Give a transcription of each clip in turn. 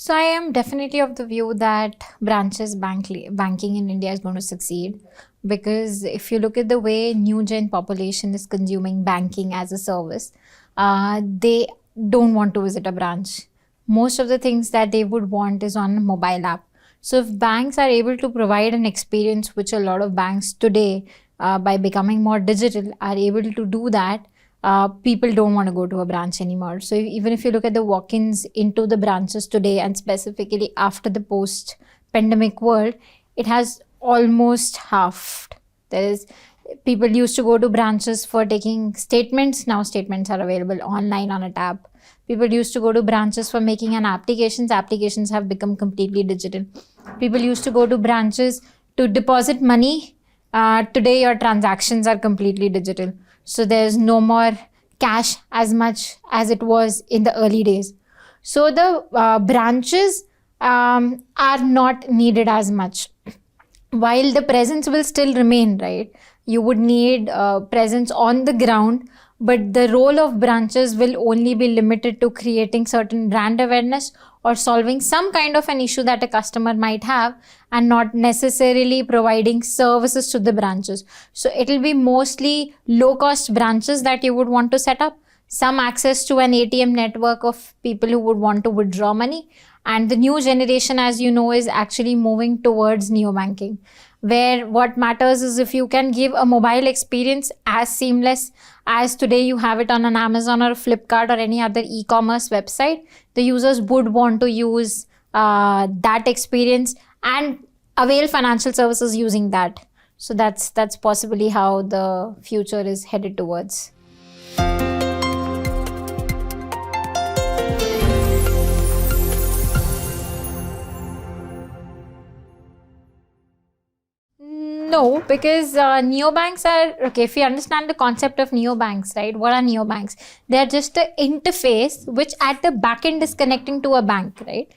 So I am definitely of the view that branches banking in India is going to succeed, because if you look at the way new gen population is consuming banking as a service, they don't want to visit a branch. Most of the things that they would want is on a mobile app. So if banks are able to provide an experience, which a lot of banks today, by becoming more digital, are able to do that, people don't want to go to a branch anymore. So even if you look at the walk-ins into the branches today, and specifically after the post-pandemic world, it has almost halved. People used to go to branches for taking statements. Now statements are available online on a tab. People used to go to branches for making an applications. Applications have become completely digital. People used to go to branches to deposit money. Today your transactions are completely digital. So there's no more cash as much as it was in the early days. So the branches are not needed as much. While the presence will still remain, right? You would need presence on the ground, but the role of branches will only be limited to creating certain brand awareness or solving some kind of an issue that a customer might have, and not necessarily providing services to the branches. So it'll be mostly low-cost branches that you would want to set up, some access to an ATM network of people who would want to withdraw money. And the new generation, as you know, is actually moving towards neobanking, where what matters is if you can give a mobile experience as seamless as today you have it on an Amazon or a Flipkart or any other e-commerce website, the users would want to use that experience and avail financial services using that. So that's possibly how the future is headed towards. No, because neobanks are, okay, if you understand the concept of neobanks, right? What are neobanks? They are just an interface which at the back end is connecting to a bank, right?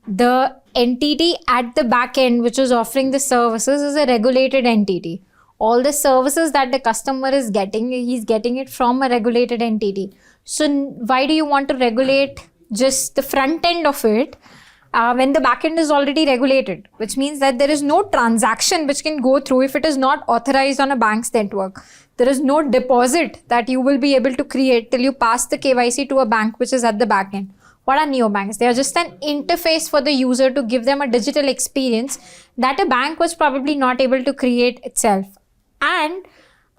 The entity at the back end which is offering the services is a regulated entity. All the services that the customer is getting, he's getting it from a regulated entity. So why do you want to regulate just the front end of it? When the backend is already regulated, which means that there is no transaction which can go through if it is not authorized on a bank's network. There is no deposit that you will be able to create till you pass the KYC to a bank which is at the backend. What are neobanks? They are just an interface for the user to give them a digital experience that a bank was probably not able to create itself. And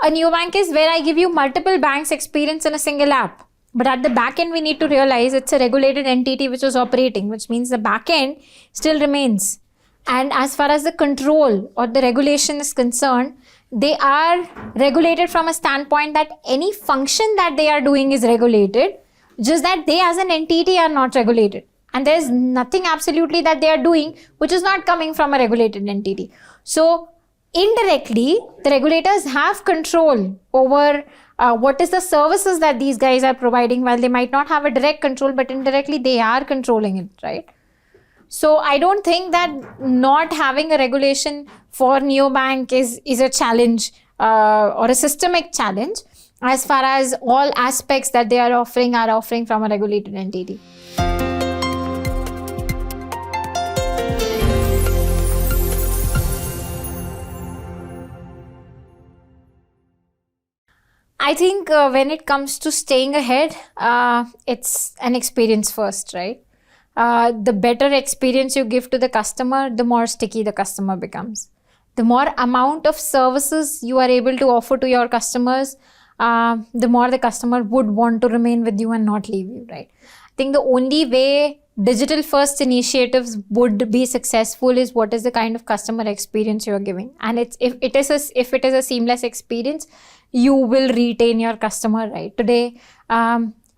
a neobank is where I give you multiple banks experience in a single app. But at the back end, we need to realize it's a regulated entity which is operating, which means the back end still remains. And as far as the control or the regulation is concerned, they are regulated from a standpoint that any function that they are doing is regulated, just that they as an entity are not regulated. And there's nothing absolutely that they are doing which is not coming from a regulated entity. So indirectly, the regulators have control over what is the services that these guys are providing, while they might not have a direct control, but indirectly they are controlling it, right? So I don't think that not having a regulation for neobank is a challenge or a systemic challenge, as far as all aspects that they are offering from a regulated entity. I think when it comes to staying ahead, it's an experience first, right? The better experience you give to the customer, the more sticky the customer becomes. The more amount of services you are able to offer to your customers, the more the customer would want to remain with you and not leave you, right? I think the only way digital first initiatives would be successful is what is the kind of customer experience you are giving. And if it is a seamless experience, you will retain your customer, right? Today,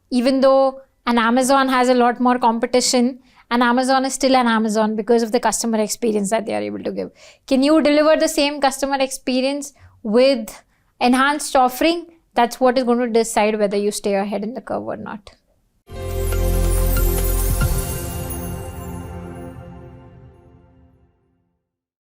even though an Amazon has a lot more competition, an Amazon is still an Amazon because of the customer experience that they are able to give. Can you deliver the same customer experience with enhanced offering? That's what is going to decide whether you stay ahead in the curve or not.